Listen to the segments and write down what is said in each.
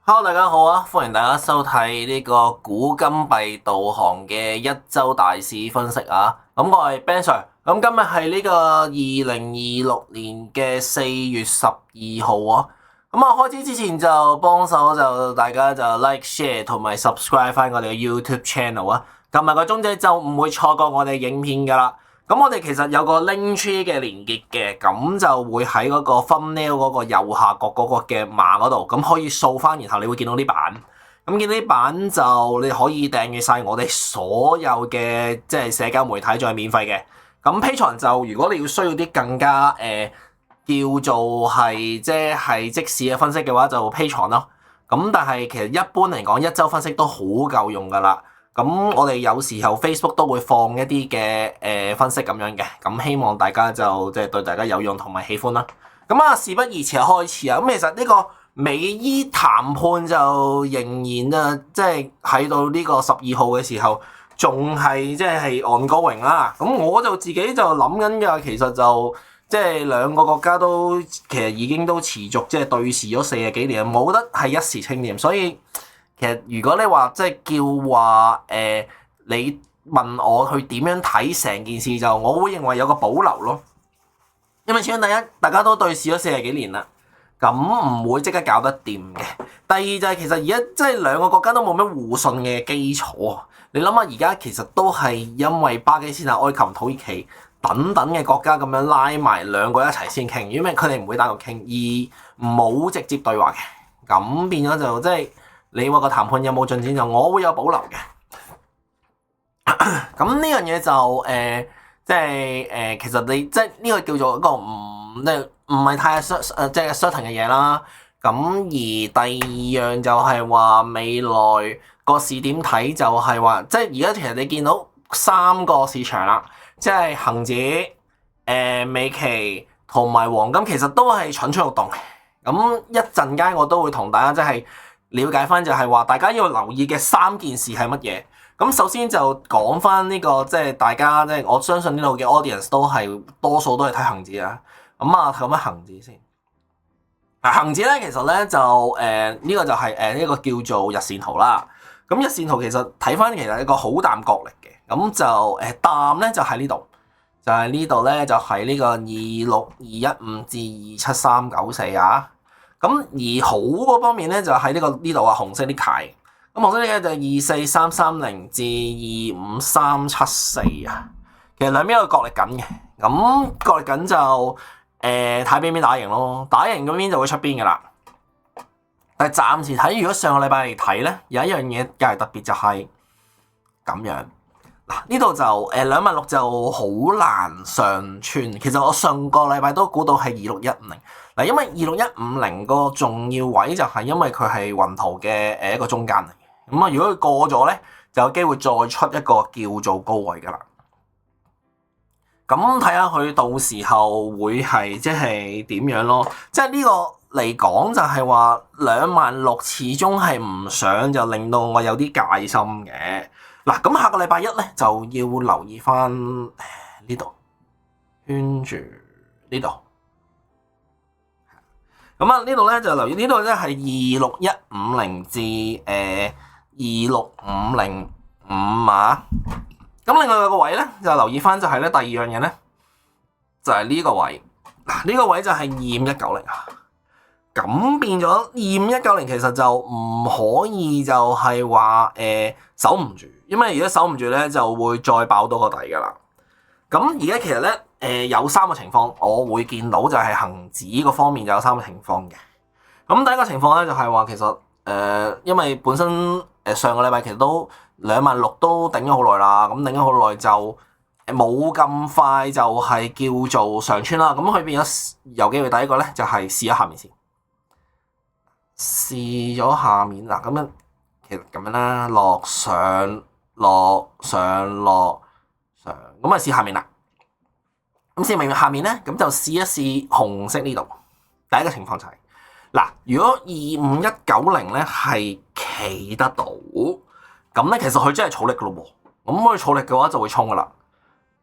Hello，大家好啊！歡迎大家收睇呢個古今幣導航嘅一周大市分析啊！咁我係 Ben Sir，咁今日係呢個2026年嘅4月12號啊！咁啊開始之前就幫手就大家就 like share 同埋 subscribe 翻我哋嘅 YouTube channel 啊！撳埋個鐘仔就唔會錯過我哋影片噶啦〜咁我哋其實有個 link tree 嘅連結嘅，咁就會喺嗰個 thumbnail 嗰個右下角嗰個嘅碼嗰度，咁可以掃翻，然後你會見到啲版。咁見到啲版就你可以訂閱晒我哋所有嘅即係社交媒體，仲係免費嘅。咁 Patreon 就如果你要需要啲更加叫做係即時嘅分析嘅話，就 Patreon 咯。咁但係其實一般嚟講，一周分析都好夠用噶啦。咁我哋有時候 Facebook 都會放一啲嘅分析咁樣嘅，咁希望大家就即係對大家有用同埋喜歡啦。咁啊，事不宜遲開始啊！咁其實呢個美伊談判就仍然啊，即係喺到呢個12號嘅時候，仲係即係 ongoing 啦。咁我就自己就諗緊嘅，其實就即係兩個國家都其實已經都持續即係對峙咗40幾年，冇得係一時清掂，所以。其實如果你話即係叫話你問我去點樣睇成件事，就我會認為有個保留咯。因為始終第一，大家都對峙咗40幾年啦，咁唔會即刻搞得掂嘅。第二就係其實而家即係兩個國家都冇咩互信嘅基礎。你諗下而家其實都係因為巴基斯坦、埃及、土耳其等等嘅國家咁樣拉埋兩個一齊先傾，因為佢哋唔會單獨傾，而冇直接對話嘅，咁變咗就即係。你話個談判有冇進展就我會有保留嘅。咁呢樣嘢就其實你即係呢個叫做一個唔係太即係 certain 嘅嘢啦。咁而第二樣就係話未來個市點睇就係話，即係而家其實你見到三個市場啦，即係恆指、美期同埋黃金，其實都係蠢蠢欲動。咁一陣間我都會同大家即係。了解翻就係話，大家要留意嘅三件事係乜嘢？咁首先就講翻呢個，即係大家即係我相信呢度嘅 audience 都係多數都係睇恒指啊。咁啊，睇乜恒指先？嗱，恒指咧其實咧就呢個就係呢個叫做日線圖啦。咁日線圖其實睇翻其實係一個好淡角力嘅。咁就淡咧就喺呢度，就係呢度咧就係呢個26215至27394啊。咁而好嗰方面咧就喺呢度啊，紅色啲楷，咁紅色啲嘅就24330至25374啊，其實兩邊有角力緊嘅，咁角力緊就睇邊邊打贏咯，打贏嗰邊就會出邊噶啦。但係暫時睇，如果上個禮拜嚟睇咧，有一樣嘢較為特別就係咁樣。嗱，呢度就26000就好難上穿，其實我上個禮拜都估到係26150。嗱，因為26150個重要位就係因為佢係雲圖嘅一個中間嚟嘅，咁啊如果佢過咗咧，就有機會再出一個叫做高位噶啦。咁睇下佢到時候會係即係點樣咯？即係呢個嚟講就係話26000始終係唔上，就令到我有啲戒心嘅。嗱，咁下個禮拜一咧就要留意翻呢度圈住呢度。咁啊，呢度咧就留意呢度咧係26150至26505啊。咁另外有個位咧就留意翻就係咧第二樣嘢咧就係呢個位。嗱，呢個位就係25190啊。咁變咗25190其實就唔可以就係話守唔住，因為如果守唔住咧就會再爆多個底噶啦。咁而家其實咧有三個情況，我會見到就係恒指個方面就有三個情況嘅。咁第一個情況咧就係話其實因為本身上個禮拜其實都26000都頂咗好耐啦，咁頂咗好耐就冇咁快就係叫做上穿啦。咁佢變咗有機會第一個咧就係試咗下面先。試咗下面嗱，咁樣其實咁樣啦，落上落上落上，咁啊試下面啦。咁試明下面咧，咁就試一試紅色呢度。第一個情況就係嗱，如果25190咧係企得到，咁咧其實佢真係儲力噶咯喎。咁佢儲力嘅話就會衝噶啦，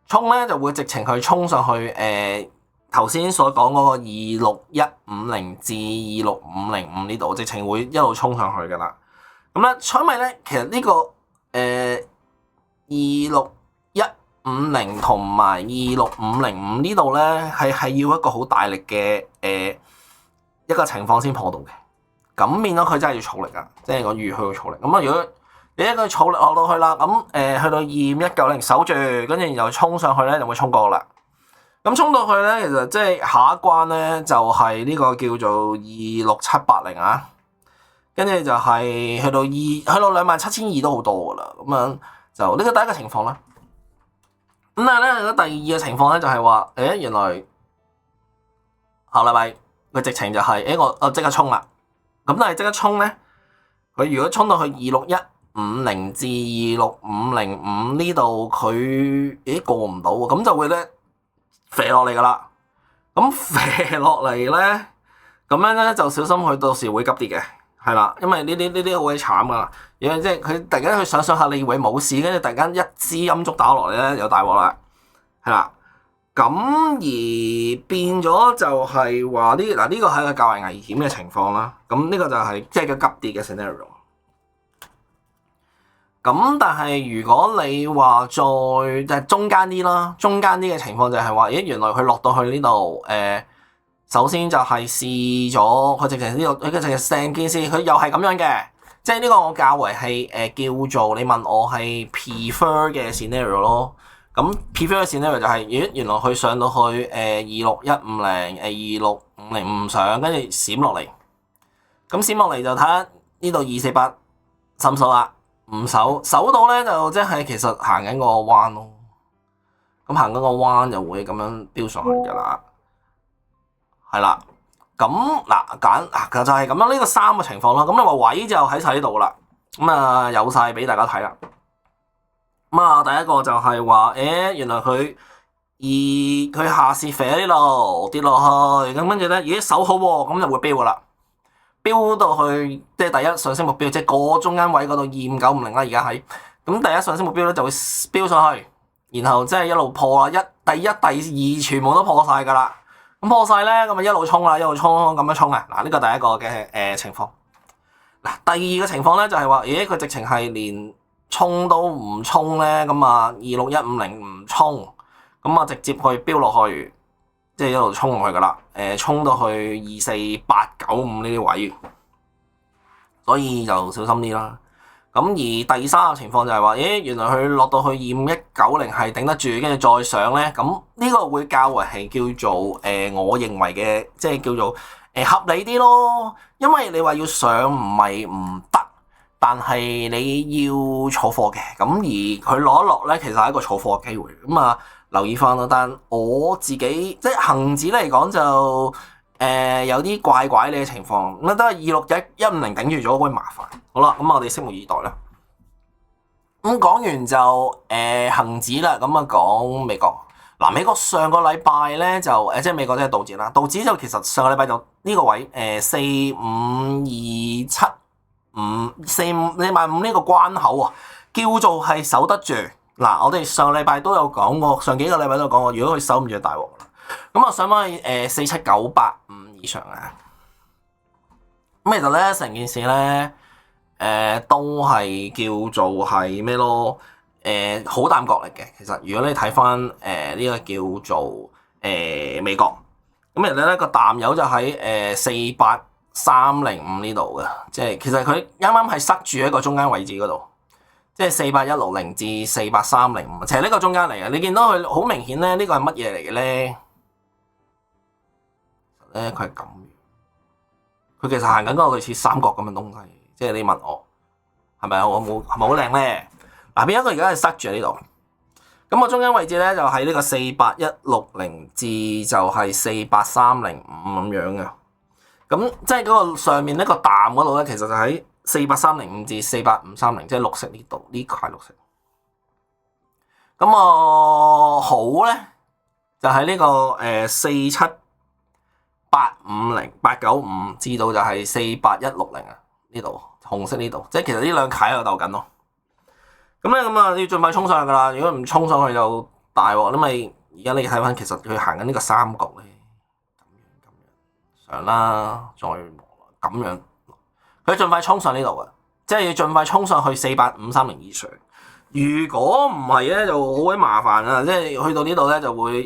衝咧就會直情去衝上去頭先所講嗰個26150至26505呢度，直情會一路衝上去㗎啦。咁咧，因為咧，其實呢個26150同埋26505呢度咧，係要一個好大力嘅一個情況先破到嘅。咁變咗佢真係要儲力啊，即係我預佢要儲力。咁啊，如果你一個儲力落到去啦，咁去到25190守住，跟住然後衝上去咧，就會衝過啦。咁衝到去咧，其實即係下一關咧，就係呢個叫做26780啊。跟住就係去到27200都好多噶啦。咁樣就呢個第一個情況啦。咁但係咧，第二個情況咧就係話，原來下禮拜佢直情就係，我即刻衝啦。咁但係即刻衝咧，佢如果衝到去26150至26505呢度，佢過唔到喎，咁就會咧飛落嚟噶啦。咁飛落嚟咧，咁樣咧就小心佢到時會急跌嘅，係啦，因為呢啲好鬼慘噶啦。因為即係佢突然間去上下，你以為冇事，跟住突然間一支陰燭打落嚟咧，有大鑊啦，係啦。咁而變咗就係話呢個係一個較為危險嘅情況啦。咁呢個就係即係個急跌嘅 scenario。咁但係如果你話再就係中間啲啦，中間啲嘅情況就係話，原來佢落到去呢度，首先就係試咗佢直情呢度，佢直情成件事佢又係咁樣嘅，即係呢個我較為係叫做你問我係 prefer 嘅 scenario 咯。咁 prefer 嘅 scenario 就係，原來佢上到去26150、26505上，跟住閃落嚟，咁閃落嚟就睇下呢度248滲手啦。唔守到咧，就即係其實行緊個彎咯。咁行緊個彎就會咁樣飆上去㗎啦，係啦。咁嗱就係咁樣呢個三個情況啦。咁你話位就喺晒呢度啦。咁啊有晒俾大家睇啦。咁啊第一個就係話，原來佢下試飛呢度跌落去，咁跟住咧，守好喎，咁就會飆㗎啦。飆到去即係第一上升目標，即係個中間位嗰度25950啦，而家係咁第一上升目標咧就會飆上去，然後即係一路破啦，第一、第二全部都破晒㗎啦。咁破晒咧，咁咪一路衝啦，一路衝咁樣衝啊！嗱，呢個第一個嘅情況。嗱，第二個情況咧就係話，佢直情係連衝都唔衝咧，咁啊26150唔衝，咁啊直接去飆落去。即係一路衝落去噶啦，衝到去24895呢啲位，所以就小心啲啦。咁而第三個情況就係話，原來佢落到去25190係頂得住，跟住再上咧，咁呢個會較為係叫做我認為嘅，即係叫做合理啲咯。因為你話要上唔係唔得，但係你要儲貨嘅，咁而佢落一落咧，其實係一個儲貨嘅機會，咁啊。留意翻咯，但我自己即係恆指嚟講就有啲怪怪嘅情況，咁都係26150頂住咗，會麻煩。好啦，咁我哋拭目以待啦。咁講完就恆指啦，咁啊講美國。嗱，美國上個禮拜咧就即係美國即係道指啦，道指就其實上個禮拜就呢個位45275呢個關口啊，叫做係守得住。嗱，我哋上個禮拜都有講過，上幾個禮拜都有講過，如果佢守唔住就大鑊啦。咁啊，上翻去47985以上啊。咁其實咧，成件事咧，都係叫做係咩咯？好淡角力嘅。其實如果你睇翻呢個叫做美國，咁其實咧個淡友就喺48305呢度嘅，即係其實佢啱啱係塞住喺個中間位置嗰度。即係48160至48305，其實呢個中間嚟嘅。你見到佢好明顯咧，呢個係乜嘢嚟嘅咧？佢係咁，佢其實行緊嗰個類似三角咁嘅東西。即係你問我係咪好靚咧？嗱，變咗佢而家係塞住喺呢度。咁個中間位置咧就喺呢個48160至就係48305咁樣嘅。咁即係嗰個上面呢個淡嗰度咧，其實就喺48305至48530，即係綠色呢度，呢塊綠色。咁好咧，就喺呢個47850、895至到就係48160啊，呢度紅色呢度，即係其實呢兩楷喺度鬥緊咯。咁咧要盡快衝上去噶啦，如果唔衝上去就大鑊，因為而家你睇翻其實佢行緊呢個三角咧，上啦，再磨咁樣，佢盡快衝上呢度嘅，即係要盡快衝上去48530以上。如果唔係咧，就好鬼麻煩啊！即係去到呢度咧，就會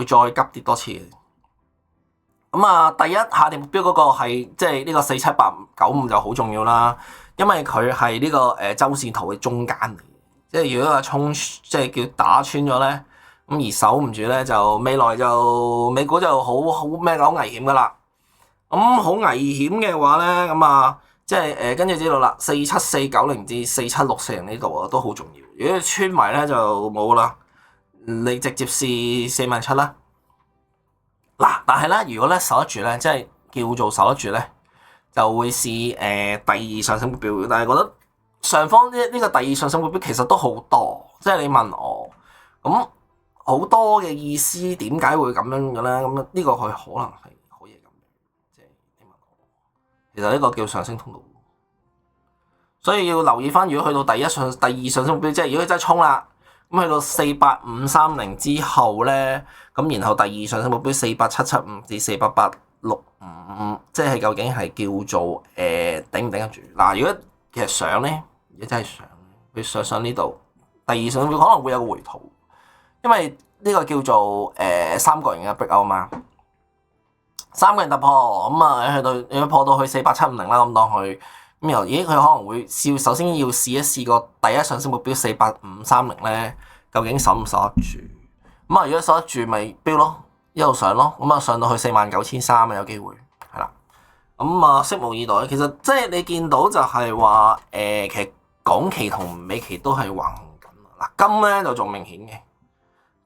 再急跌多次。咁啊，第一下跌目標嗰個係即係呢個47895就好重要啦，因為佢係呢個周線圖嘅中間嚟嘅。即係如果話衝即係叫打穿咗咧，咁而守唔住咧，就未來就美股就好危險噶啦。咁好危險嘅話咧，咁啊〜即係跟住知道啦，47490至47640呢度啊都好重要。如果穿埋咧就冇啦，你直接試47000啦。嗱，但係咧，如果咧守得住咧，即係叫做守得住咧，就會試第二上升目標。但係覺得上方呢個第二上升目標其實都好多，即係你問我咁好多嘅意思點解會咁樣嘅咧？咁呢個佢可能係。其實呢個叫上升通道，所以要留意翻。如果去到第二上升目標，即係如果真係衝啦，咁去到48530之後咧，咁然後第二上升目標48775至48865，即係究竟係叫做頂唔頂得住？嗱，如果其實上咧，如果真係上，佢上呢度，第二上升目標可能會有個回吐，因為呢個叫做三角形嘅 breakout 嘛。三個人突破咁啊，要破到去48750啦，咁當佢咁又，佢可能會首先要試一試個第一上升目標48530咧，究竟守唔守得住？咁啊，如果守得住，咪飆咯，一路上咯，咁啊上到去49300啊，有機會係啦。咁啊，拭目以待。其實即係你見到就係話其實港期同美期都係橫行緊。嗱，金咧就仲明顯嘅。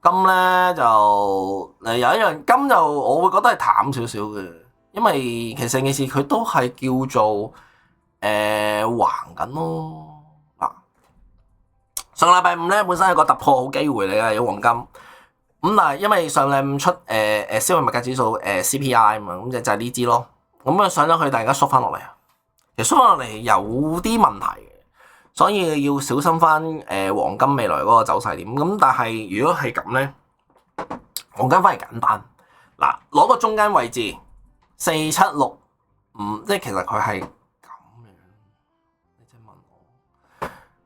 金咧就有一樣，金就我會覺得係淡少少嘅，因為其實成件事佢都係叫做橫緊咯。嗱，上個禮拜五咧本身係個突破好機會嚟嘅，有黃金。咁但係因為上個禮拜五出消費物價指數CPI 啊嘛，咁就係呢支咯。咁啊上咗去，大家縮翻落嚟啊，其實縮翻落嚟有啲問題嘅。所以要小心翻黃金未來嗰個走勢點咁，但係如果係咁咧，黃金反而簡單。嗱，攞個中間位置4765，即係其實佢係咁樣。你即係問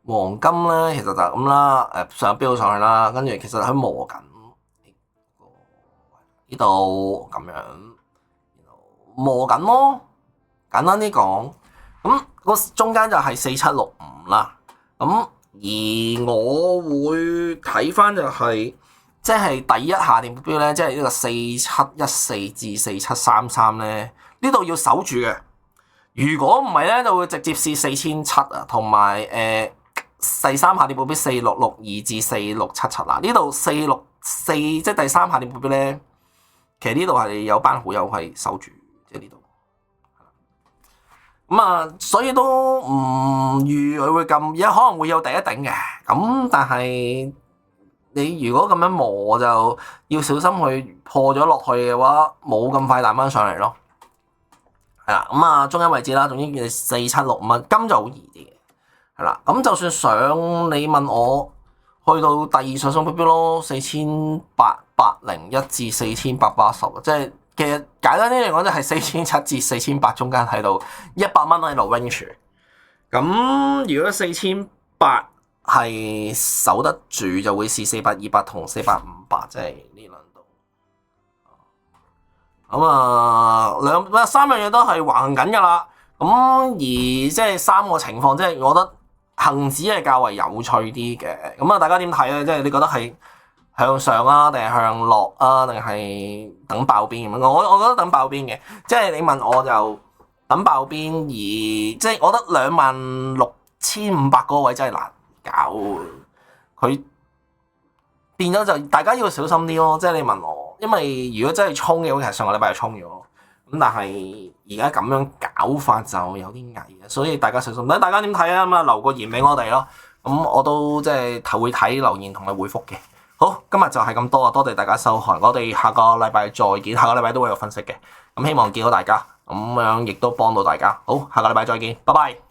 我黃金咧，其實就咁啦，上飆上去啦，跟住其實佢磨緊呢度咁樣，磨緊咯。簡單啲講，咁個中間就係4765啦。咁而我會睇翻就係，即係第一下跌目標咧，即係呢個4714至4733咧，呢度要守住嘅。如果唔係咧，就會直接試4700啊，同埋第三下跌目標4662至4677啦。呢度464即係第三下跌目標咧，其實呢度係有班好友係守住，即係呢度。咁啊，所以都唔預佢會咁，有可能會有第一頂嘅。咁但係你如果咁樣磨，就要小心去破咗落去嘅話，冇咁快彈翻上嚟咯。係啦，咁啊中間位置啦，總之叫4765蚊，金就好易啲嘅。係啦，咁就算上你問我去到第二上升目標咯，4801至4880，即係。其實簡單啲嚟講，就係4700至4800中間喺度100蚊喺度 range。咁如果4800係守得住，就會試4828同4858，即係呢兩度。咁三樣嘢都係橫行緊㗎啦。咁而即係三個情況，即係我覺得恆指係較為有趣啲嘅。咁啊，大家點睇咧？即係你覺得係向上啊，定係向落啊，定係等爆邊咁樣？我覺得等爆邊嘅，即係你問我就等爆邊，而即係我覺得26500嗰個位真係難搞，佢變咗就大家要小心啲咯。即係你問我，因為如果真係衝嘅話，其實上個禮拜就衝咗，咁但係而家咁樣搞法就有啲危嘅，所以大家小心。大家點睇啊？咁啊留個言俾我哋咯，咁我都即係會睇留言同埋回覆嘅。好，今日就係咁多啊！多謝大家收看，我哋下個禮拜再見。下個禮拜都會有分析嘅，咁希望見到大家，咁樣亦都幫到大家。好，下個禮拜再見，拜拜。